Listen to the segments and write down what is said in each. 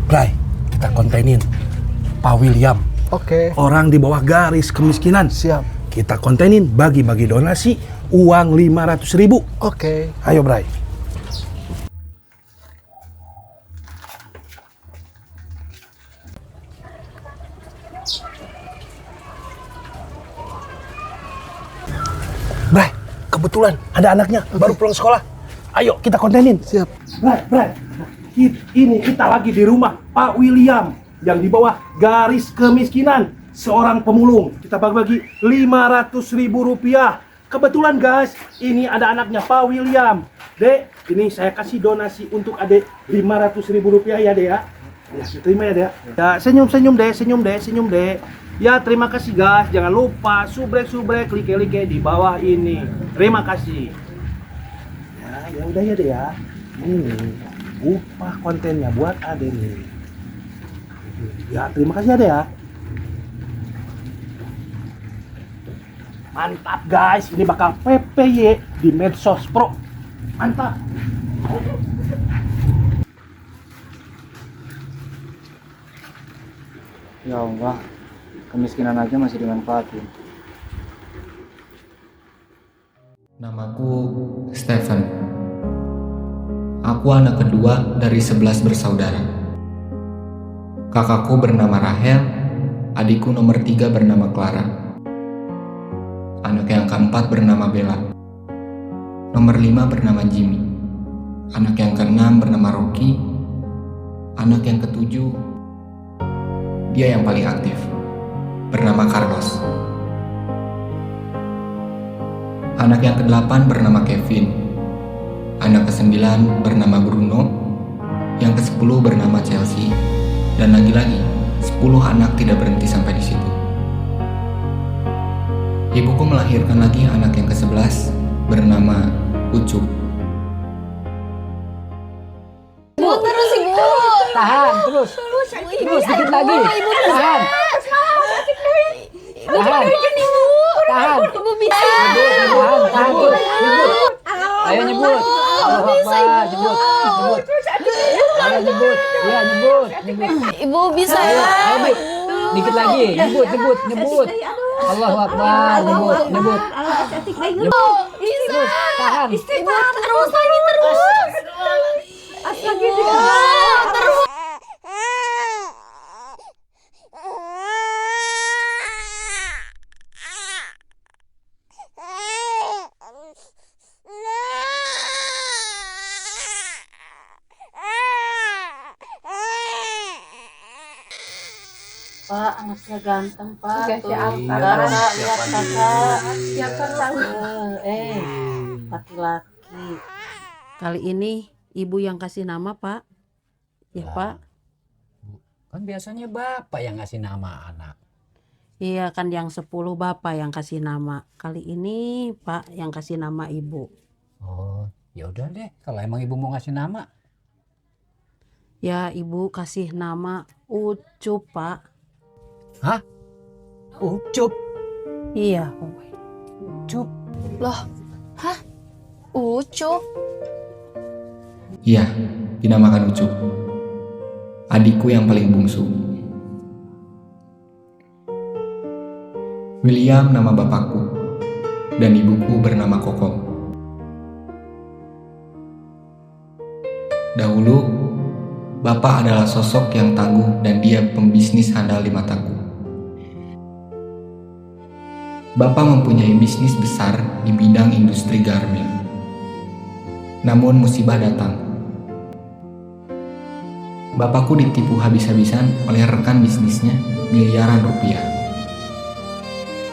Bray, kita kontenin Pak William. Oke. Orang di bawah garis kemiskinan. Siap. Kita kontenin bagi-bagi donasi uang 500.000. Oke. Ayo Bray. Bray, kebetulan ada anaknya baru pulang sekolah. Ayo kita kontenin. Siap. Bray. Ini kita lagi di rumah Pak William yang di bawah garis kemiskinan, seorang pemulung. Kita bagi-bagi 500.000 rupiah. Kebetulan guys, ini ada anaknya Pak William. Dek, ini saya kasih donasi untuk adek 500.000 rupiah ya dek ya. Ya, terima ya dek. Ya, senyum dek. Ya, terima kasih guys. Jangan lupa subrek, like di bawah ini. Terima kasih. Ya udah ya dek ya. Ini upah kontennya buat adek nih. Ya, terima kasih adek ya. Mantap guys, ini bakal PPY di Medsos Pro. Mantap. Ya Allah, kemiskinan aja masih dimanfaatin. Namaku Stephen. Aku anak kedua dari 11 bersaudara. Kakakku bernama Rahel, adikku nomor 3 bernama Clara. Anak yang keempat bernama Bella. Nomor 5 bernama Jimmy. Anak yang keenam bernama Rocky. Anak yang ketujuh, dia yang paling aktif, bernama Carlos. Anak yang kedelapan bernama Kevin. Anak ke-9 bernama Bruno. Yang ke-10 bernama Chelsea. Dan lagi-lagi, 10 anak tidak berhenti sampai di situ. Ibuku melahirkan lagi anak yang ke-11 bernama Ucup. Ibu terus ibu. Tahan, terus. Terus dikit lagi. Tahan. Tahan. Tahan. Ibu bisa. Tahan. Nyebut. Ayo nyebut. Ibu bisa ibu. Ayo nyebut. Iya, nyebut. Ibu bisa Ayo, ya. ayo, dikit lagi. Nyebut. Allahu Akbar. Nyebut. Bisa. Terus, tahan. Ibu terus lagi terus. Terus. Pak, anaknya ganteng, Pak. Oke, Tuh, siap. Kakak, lihat kakak. Siapkan tahu. Laki-laki. Kali ini ibu yang kasih nama, Pak. Ya, Pak. Kan biasanya bapak yang ngasih nama anak. Iya, kan yang 10 bapak yang kasih nama. Kali ini Pak yang kasih nama ibu. Oh, ya udah deh. Kalau emang ibu mau ngasih nama, Ya, ibu kasih nama Ucup, Pak. hah? Ucup. Iya, Ucup. Loh. Hah? Ucup. Iya, dinamakan Ucup. Adikku yang paling bungsu. William nama bapakku, dan ibuku bernama Kokom. Dahulu, bapak adalah sosok yang tangguh dan dia pembisnis handal di mataku. Bapak mempunyai bisnis besar di bidang industri garmen. Namun musibah datang. Bapakku ditipu habis-habisan oleh rekan bisnisnya miliaran rupiah.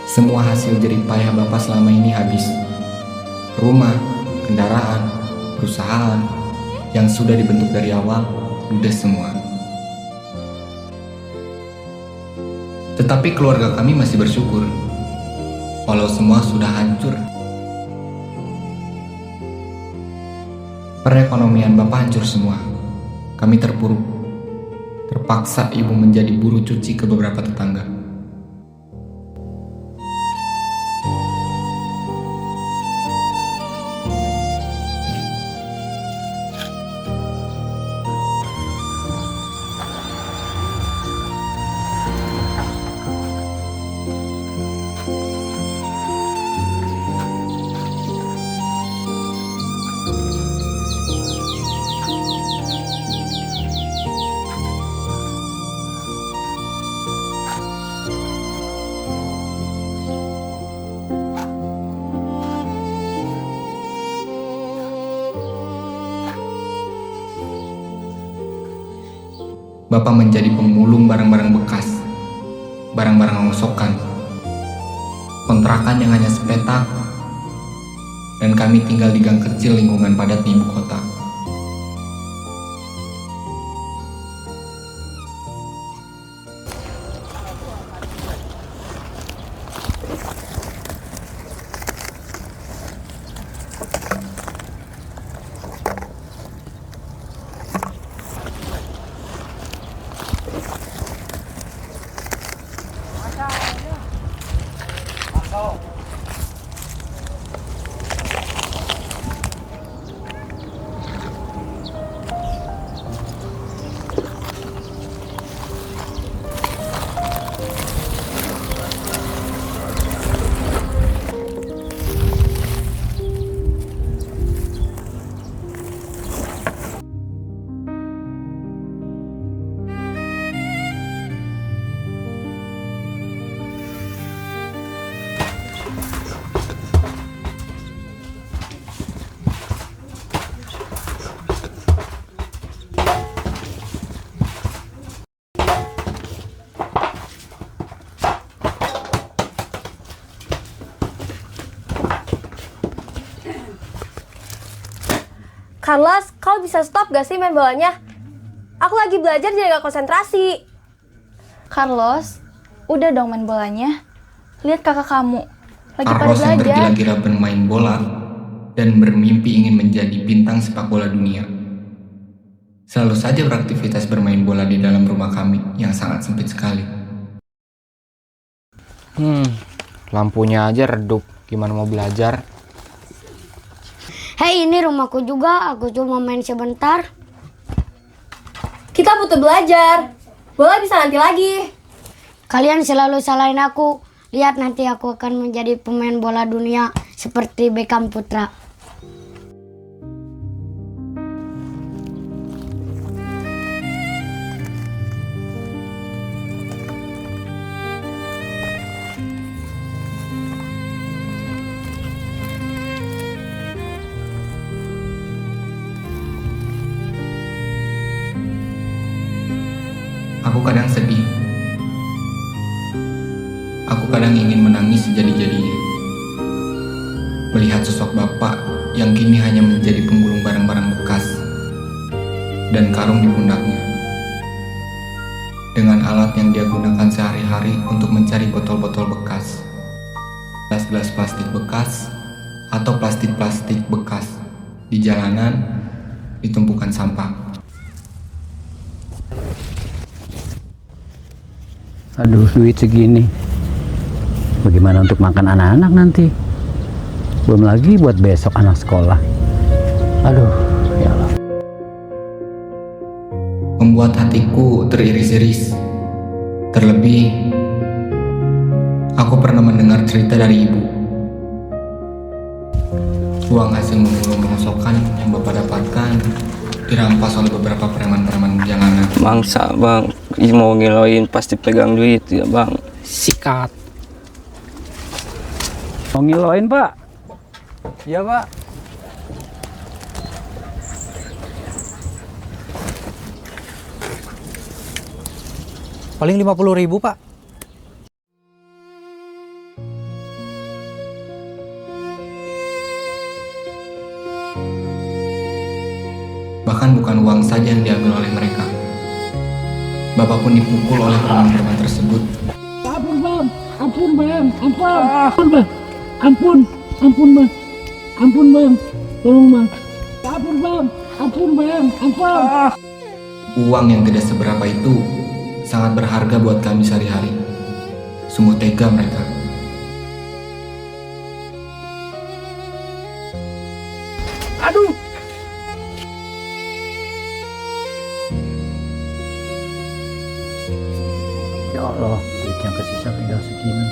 Semua hasil jerih payah bapak selama ini habis. Rumah, kendaraan, perusahaan yang sudah dibentuk dari awal ludes semua. Tetapi keluarga kami masih bersyukur, walau semua sudah hancur. Perekonomian bapak hancur semua. Kami terpuruk. Terpaksa ibu menjadi buruh cuci ke beberapa tetangga. Bapak menjadi pemulung barang-barang bekas, barang-barang rongsokan, kontrakan yang hanya sepetak, dan kami tinggal di gang kecil lingkungan padat di ibu kota. Carlos, kau bisa stop gak sih main bolanya? Aku lagi belajar jadi gak konsentrasi. Carlos, udah dong main bolanya. Lihat kakak kamu, lagi pada Carlos yang belajar. bergila-gila bermain bola dan bermimpi ingin menjadi bintang sepak bola dunia. Selalu saja beraktivitas bermain bola di dalam rumah kami yang sangat sempit sekali. Lampunya aja redup. Gimana mau belajar? Hei, ini rumahku juga. Aku cuma main sebentar. Kita butuh belajar. Bola bisa nanti lagi. Kalian selalu salahin aku. Lihat, nanti aku akan menjadi pemain bola dunia seperti Beckham Putra. Aku kadang sedih. Aku kadang ingin menangis sejadi-jadinya. Melihat sosok bapak yang kini hanya menjadi pemulung barang-barang bekas dan karung di pundaknya. Dengan alat yang dia gunakan sehari-hari untuk mencari botol-botol bekas, gelas-gelas plastik bekas, atau plastik-plastik bekas di jalanan, di tumpukan sampah. Aduh, duit segini. Bagaimana untuk makan anak-anak nanti? Belum lagi buat besok anak sekolah. Aduh, ya Allah. Membuat hatiku teriris-iris. Terlebih, aku pernah mendengar cerita dari ibu. Uang hasil memulung rongsokan yang bapak dapatkan dirampas oleh beberapa preman-preman jalanan. Mangsa bang, mau ngiloin pasti pegang duit ya bang. Sikat. Mau ngiloin, Pak? Iya, Pak. Paling 50.000, Pak. Bahkan bukan uang saja yang diambil oleh mereka. Bapak pun dipukul oleh preman-preman tersebut. Ampun bang, ampun bang, ampun bang, ampun bang, ampun bang, tolong bang, ampun bang, ampun. Uang yang tidak seberapa itu sangat berharga buat kami sehari-hari. Sungguh tega mereka. Aduh. Ya Allah, duit yang kesisa tinggal segini.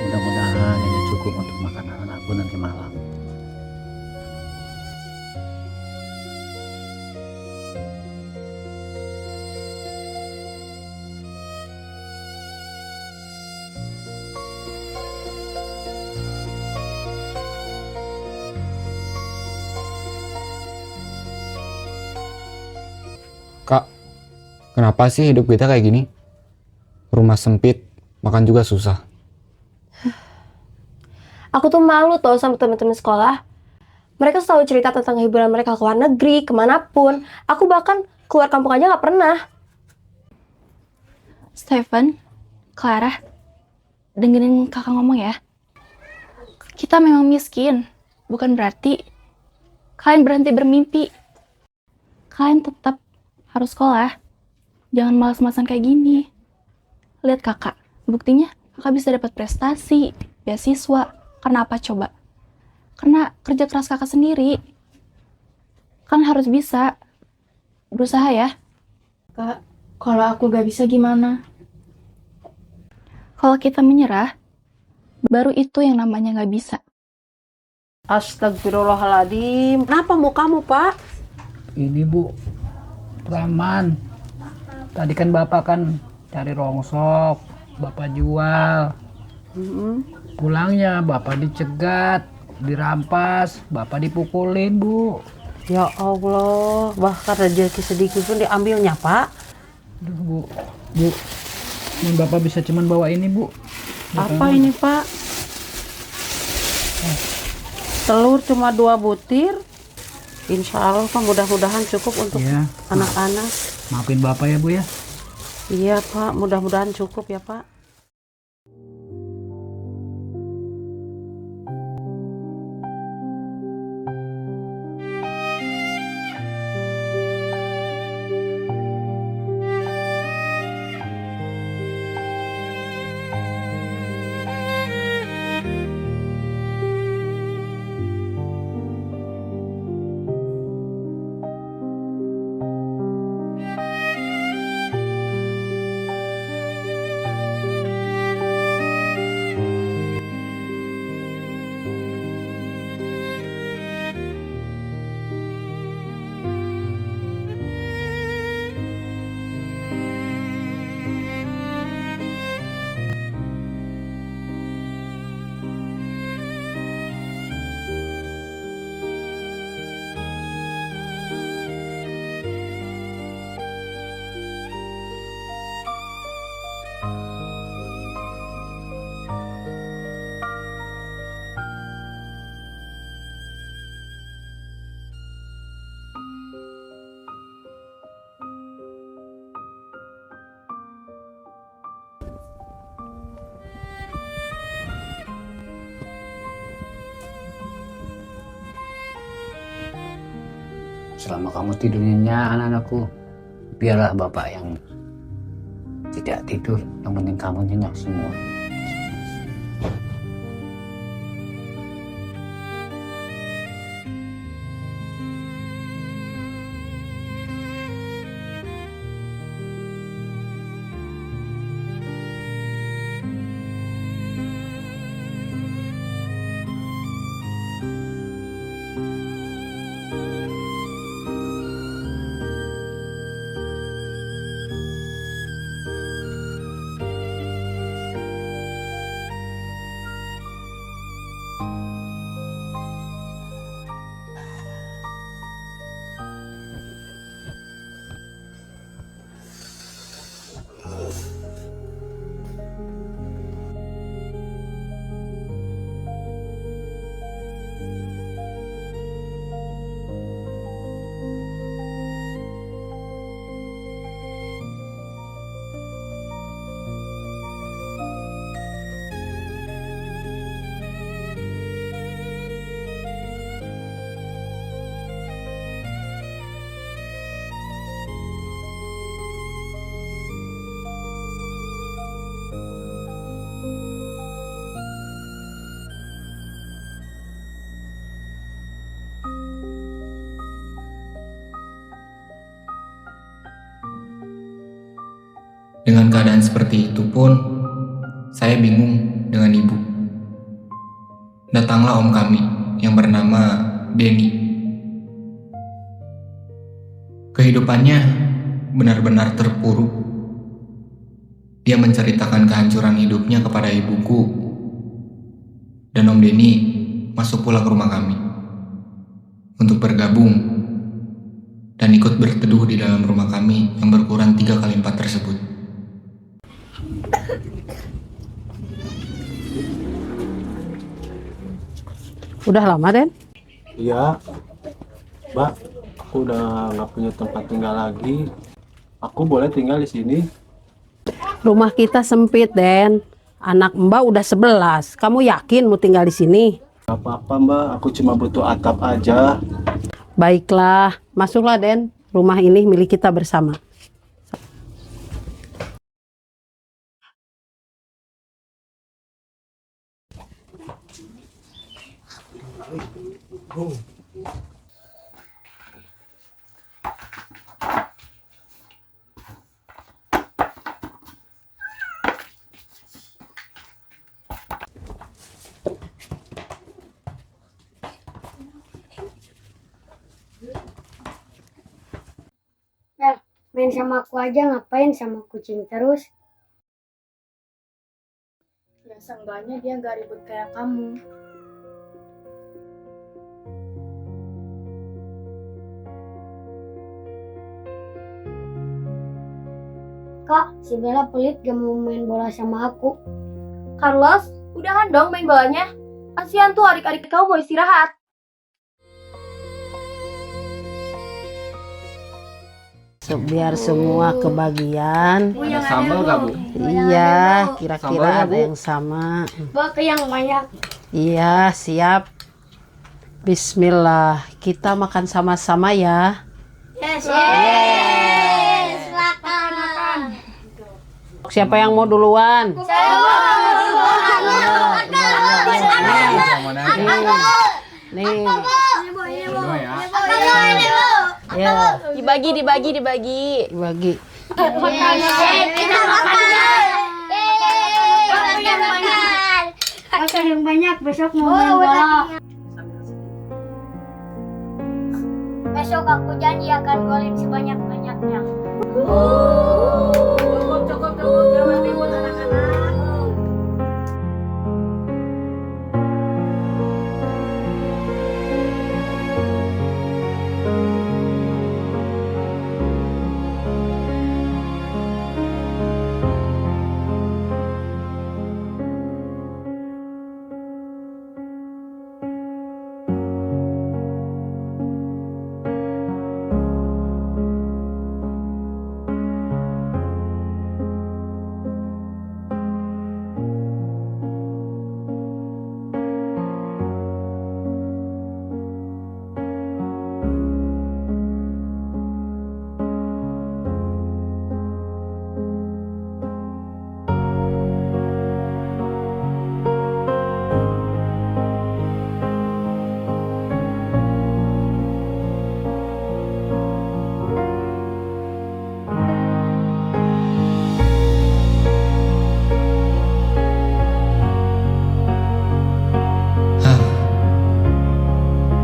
Mudah-mudahan ini cukup untuk makan anak-anakku nanti malam. Kak, Kenapa sih hidup kita kayak gini? Rumah sempit, makan juga susah. Aku tuh malu tau sama teman-teman sekolah. Mereka selalu cerita tentang hiburan mereka ke luar negeri, kemanapun. Aku bahkan keluar kampung aja gak pernah. Stephen, Clara, dengerin kakak ngomong ya. Kita memang miskin, bukan berarti kalian berhenti bermimpi. Kalian tetap harus sekolah. Jangan malas-malasan kayak gini. Lihat kakak, buktinya kakak bisa dapat prestasi, beasiswa. Karena apa coba? Karena kerja keras kakak sendiri. Kan harus bisa. Berusaha ya. Kak, kalau aku gak bisa gimana? Kalau kita menyerah, baru itu yang namanya gak bisa. Astagfirullahaladzim. Kenapa mukamu, Pak? Ini Bu, Praman. Tadi kan Bapak kan cari rongsok, Bapak jual. Pulangnya Bapak dicegat, dirampas, Bapak dipukulin, Bu. Ya Allah, bahkan rezeki sedikit pun diambilnya, Pak. Aduh, Bu, ini Bapak bisa cuman bawa ini, Bu. Apa ini, Pak? Telur cuma 2 butir. Insya Allah, Pak, mudah-mudahan cukup untuk anak-anak. Maafin Bapak ya, Bu ya. Iya, Pak, mudah-mudahan cukup ya, Pak. Selama kamu tidur nyenyak, anak-anakku, biarlah Bapak yang tidak tidur. Yang penting kamu nyenyak semua. Dengan keadaan seperti itu pun, saya bingung dengan ibu. Datanglah om kami yang bernama Denny. Kehidupannya benar-benar terpuruk. Dia menceritakan kehancuran hidupnya kepada ibuku. Dan om Denny masuk pula ke rumah kami untuk bergabung dan ikut berteduh di dalam rumah kami yang berukuran 3x4 tersebut. Udah lama, Den? Iya, Mbak, aku udah nggak punya tempat tinggal lagi. Aku boleh tinggal di sini? Rumah kita sempit, Den. Anak Mbak udah 11. Kamu yakin mau tinggal di sini? Gak apa-apa, Mbak. Aku cuma butuh atap aja. Baiklah, masuklah, Den. Rumah ini milik kita bersama. Ya, main sama aku aja, ngapain sama kucing terus? Ya seenggaknya dia gak ribut kayak kamu. Kak, si Bella pelit gak mau main bola sama aku. Carlos, udahan dong main bolanya. Kasihan tuh adik-adik kamu mau istirahat. Biar semua kebagian. Sambal gak, Bu? Iya, kira-kira Sambalnya, ada Bu. yang sama. Bawa ke yang banyak. Iya, siap. Bismillah, kita makan sama-sama ya. Yes, yes. Silakan. Siapa yang mau duluan? Nih. Ya, Dibagi. bagi. Makan yang banyak, besok mau main bola. Besok aku janji akan golin sebanyak-banyaknya. Cukup, jangan ribut anak-anak.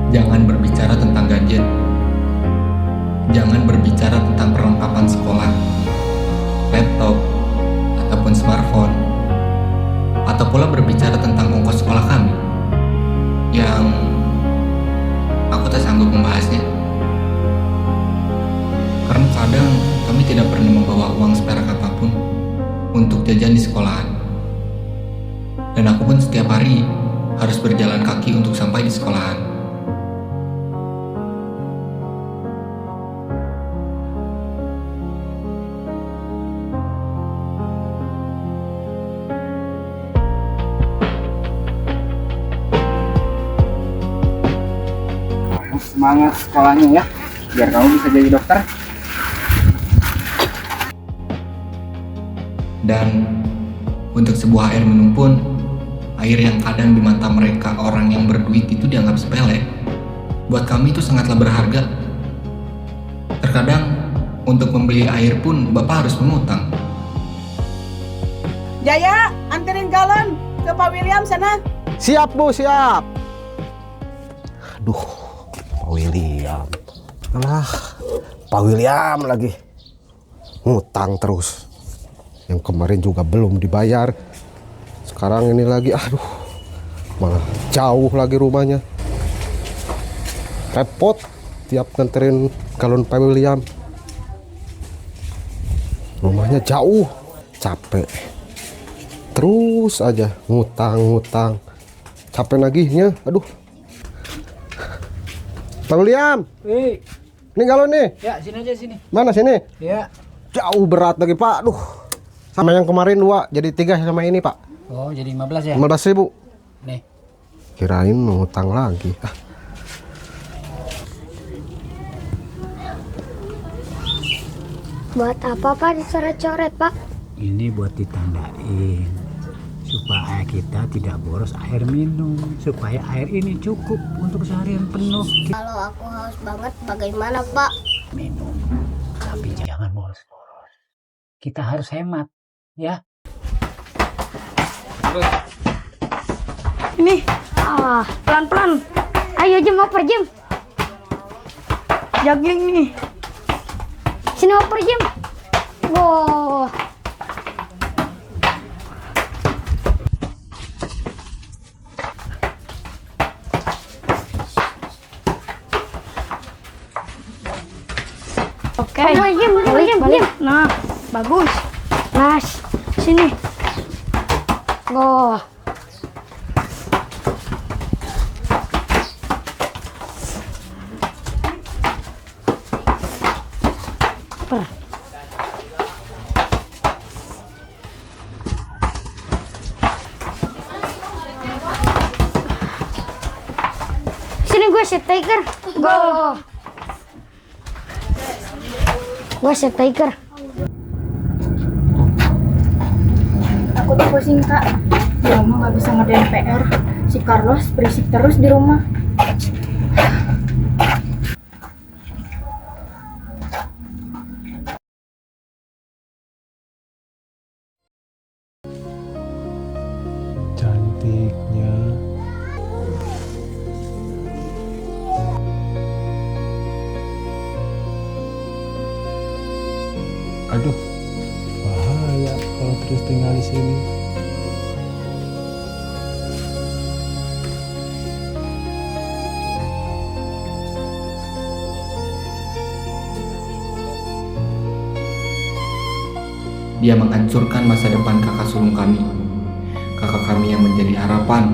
Jangan berbicara tentang gadget. Jangan berbicara tentang perlengkapan sekolah, laptop, ataupun smartphone. Atau pula berbicara tentang ongkos sekolah kami yang aku tak sanggup membahasnya. Karena kadang kami tidak pernah membawa uang seperak apapun untuk jajan di sekolahan. Dan aku pun setiap hari harus berjalan kaki untuk sampai di sekolahan. Semangat sekolahnya ya, biar kamu bisa jadi dokter. Dan untuk sebuah air minum pun, air yang kadang di mata mereka orang yang berduit itu dianggap sepele, buat kami itu sangatlah berharga. Terkadang untuk membeli air pun Bapak harus mengutang. Jaya, anterin galon ke Pak William sana. Siap, Bu, siap. Aduh, Pak William. Alah, Pak William lagi. Ngutang terus. Yang kemarin juga belum dibayar. Sekarang ini lagi, aduh. Malah jauh lagi rumahnya. Repot tiap nganterin Galon Pak William. Rumahnya jauh, capek. Terus aja ngutang. Capek nagihnya, aduh. Pak William. Wih. Ini galon nih. Ya, sini aja sini. Mana sini? Ya. Jauh berat lagi, Pak. Aduh. Sama yang kemarin 2, jadi 3 sama ini, Pak. Oh, jadi 15 ya? 15.000. Nih. Kirain ngutang lagi. Buat apa Pak dicoret-coret Pak? Ini buat ditandain supaya kita tidak boros air minum, supaya air ini cukup untuk seharian penuh. Kalau aku haus banget bagaimana Pak? Minum, tapi jangan boros-boros. Kita harus hemat, ya. Ini. Pelan-pelan. Ayo Jim, oper Jim. Jogging nih. Sini oper Jim. Wow. Oke. Balik. Nah, bagus. Nice. Sini. Wow. Sini gue set tiger. Go. Gue set tiger. Aku tuh pusing kak. Di rumah nggak bisa ngerjain PR. Si Carlos berisik terus di rumah. Cantiknya. Aduh, bahaya kalau terus tinggal di sini. Dia menghancurkan masa depan kakak sulung kami. Kakak kami yang menjadi harapan.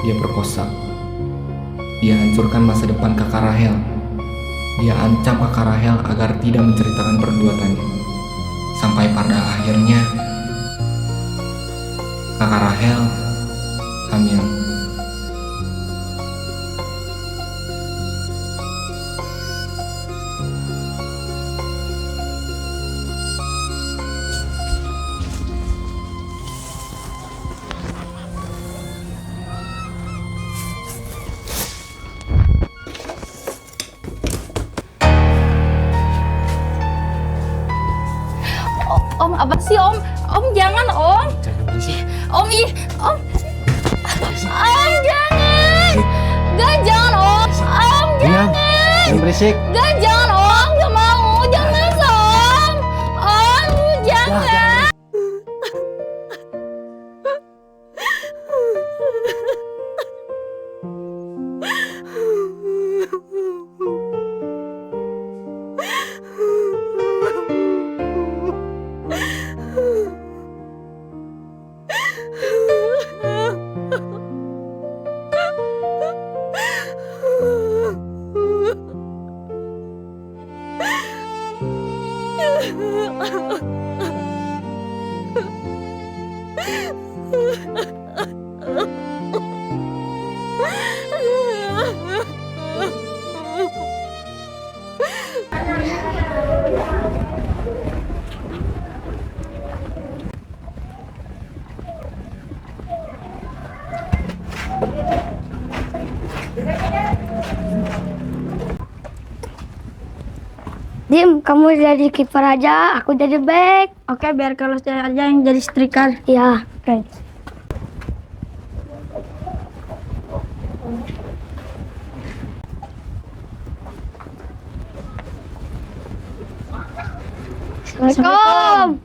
Dia perkosa. Dia hancurkan masa depan kakak Rahel. Dia ancam kakak Rahel agar tidak menceritakan perbuatannya. Sampai pada akhirnya kakak Rahel hamil. Om, apa sih Om? Om jangan Om. Jangan berisik. Om, Om. Om jangan. Gak jangan Om. Om jangan. Jangan berisik. Gak jangan Om. Gak mau. Jangan Om. Om jangan. Dim, kamu jadi kiper aja, aku jadi back. Oke, biar Carlos aja yang jadi striker. Ya, oke. Assalamualaikum.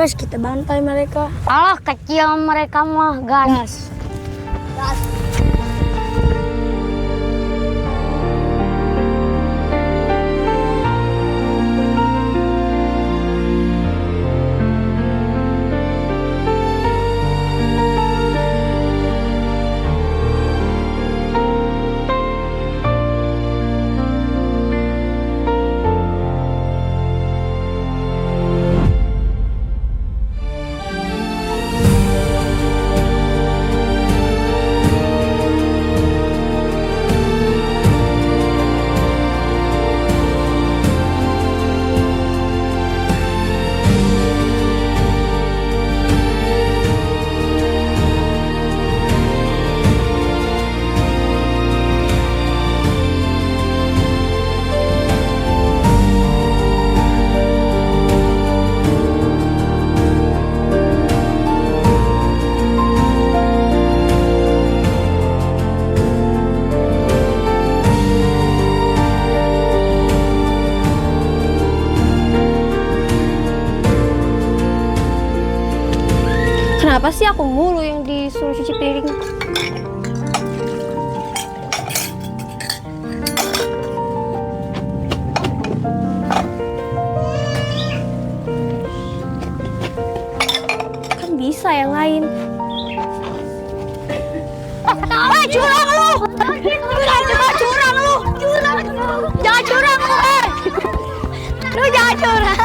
Terus kita bantai mereka. Alah, kecil mereka mah, gas. Gas. Kenapa sih aku mulu yang disuruh cuci piring? Kan bisa yang lain. Curang lu! Curang lu! Jangan curang lu! Lu jangan curang!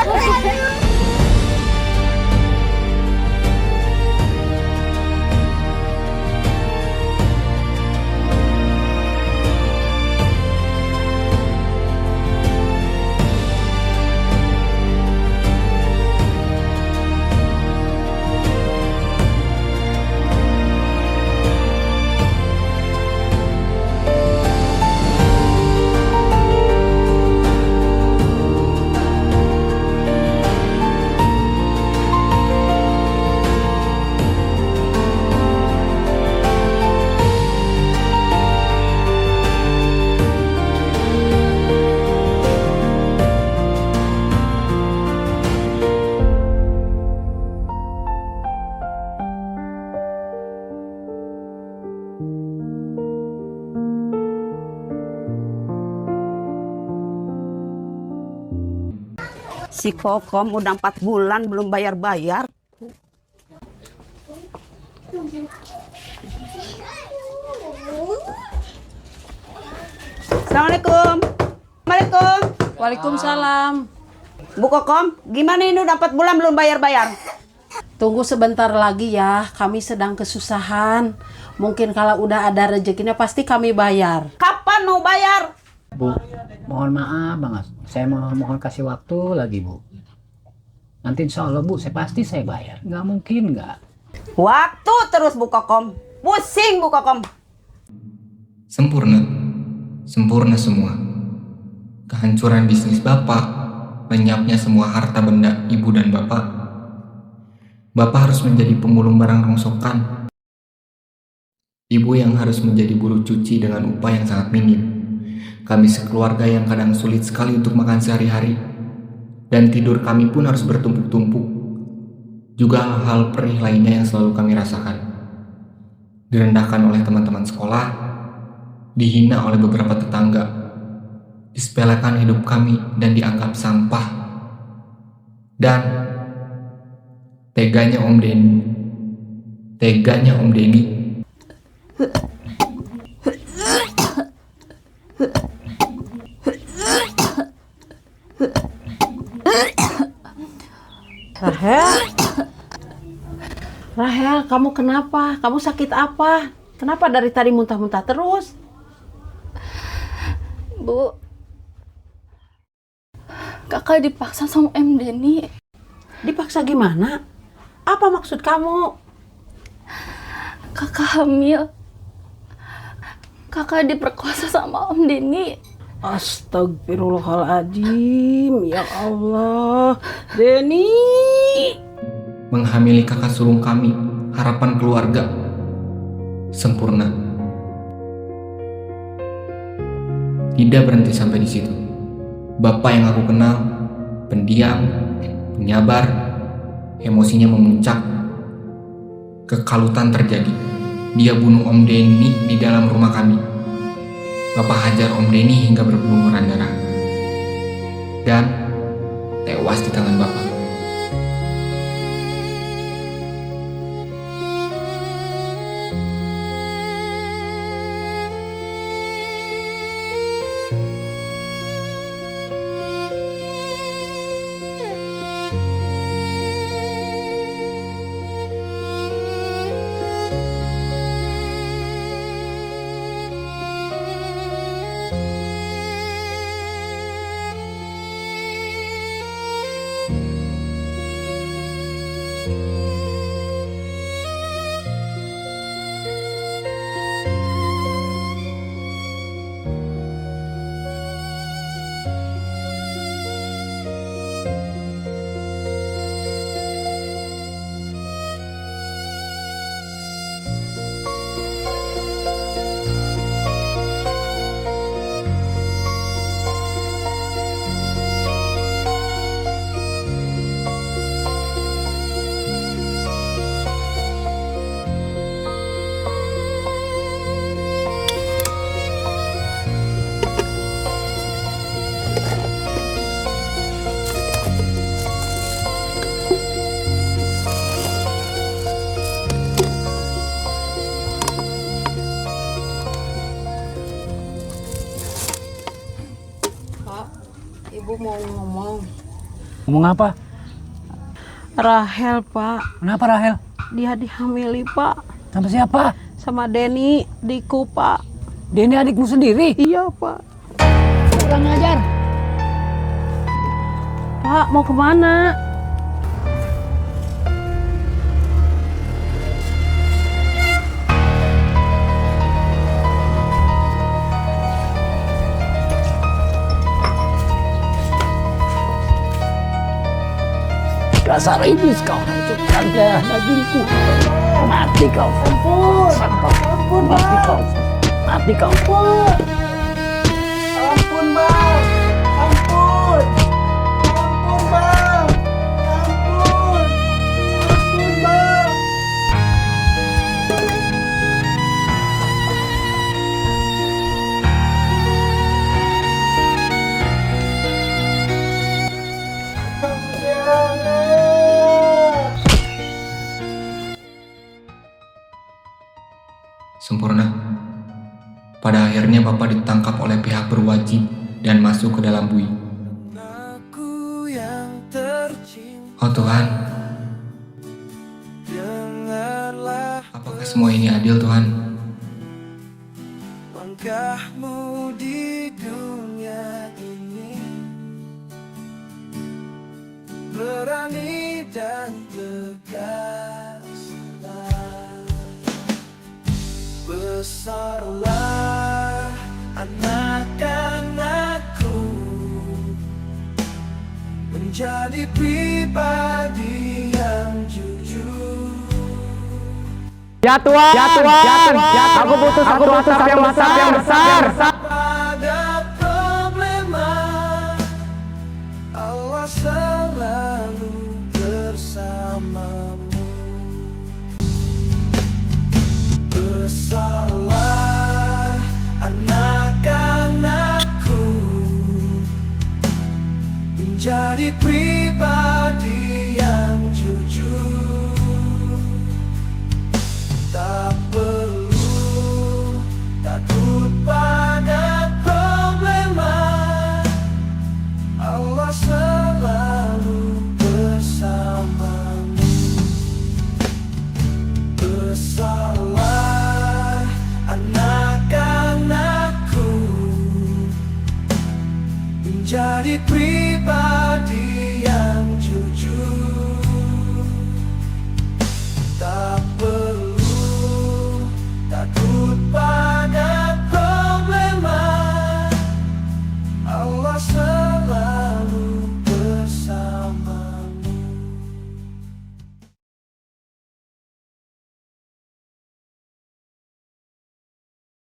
Si Kokom udah 4 bulan belum bayar-bayar. Assalamualaikum. Assalamualaikum. Waalaikumsalam. Bu Kokom, gimana ini udah 4 bulan belum bayar-bayar? Tunggu sebentar lagi ya, kami sedang kesusahan. Mungkin kalau udah ada rezekinya pasti kami bayar. Kapan mau bayar? Bu, mohon maaf banget. Saya mohon kasih waktu lagi, Bu. Nanti insya Allah, Bu, pasti saya bayar. Nggak mungkin nggak. Waktu terus Bu Kokom. Pusing Bu Kokom. Sempurna. Sempurna semua. Kehancuran bisnis Bapak, lenyapnya semua harta benda Ibu dan Bapak. Bapak harus menjadi pemulung barang rongsokan. Ibu yang harus menjadi buruh cuci dengan upah yang sangat minim. Kami sekeluarga yang kadang sulit sekali untuk makan sehari-hari. Dan tidur kami pun harus bertumpuk-tumpuk. Juga hal-hal perih lainnya yang selalu kami rasakan. Direndahkan oleh teman-teman sekolah, dihina oleh beberapa tetangga, disepelekan hidup kami dan dianggap sampah. Dan teganya Om Denny Rahel, kamu kenapa? Kamu sakit apa? Kenapa dari tadi muntah-muntah terus? Bu, kakak dipaksa sama Om Denny. Dipaksa gimana? Apa maksud kamu? Kakak hamil. Kakak diperkosa sama Om Denny. Astagfirullahaladzim, ya Allah. Denny. menghamili kakak sulung kami, harapan keluarga. Sempurna. Tidak berhenti sampai di situ. Bapak yang aku kenal, pendiam, penyabar, Emosinya memuncak. Kekalutan terjadi. Dia bunuh Om Denny di dalam rumah kami. Bapak hajar Om Denny hingga berlumuran darah. Dan tewas di tangan Bapak. Ibu mau ngomong. Ngomong apa? Rahel, Pak. Kenapa Rahel? Dia dihamili, Pak. Sama siapa? Sama Denny, adikku, Pak. Denny adikmu sendiri? Iya, Pak. Kurang ajar. Pak, mau kemana? Dasar iblis kau, hancurkan darah dagingku. Mati kau. Ampun. Ampun, mati kau. Mati kau. Ampun, Bang. Ampun. Ampun, Bang. Ampun. Ampun, Bang. Sempurna. Pada akhirnya Bapak ditangkap oleh pihak berwajib dan masuk ke dalam bui. Oh Tuhan, apakah semua ini adil Tuhan? Langkahmu di dunia ini berani dan tegaslah. Besarlah anak-anakku menjadi pribadi yang jujur. Ya Tuhan, ya Tuhan, aku butuh satu atap yang besar. Pada problema Allah selalu bersamamu. Besarlah anak-anakku menjadi pribadi yang jujur. Tak perlu takut pada problema, Allah selalu bersamamu. Besarlah anak-anakku menjadi pribadi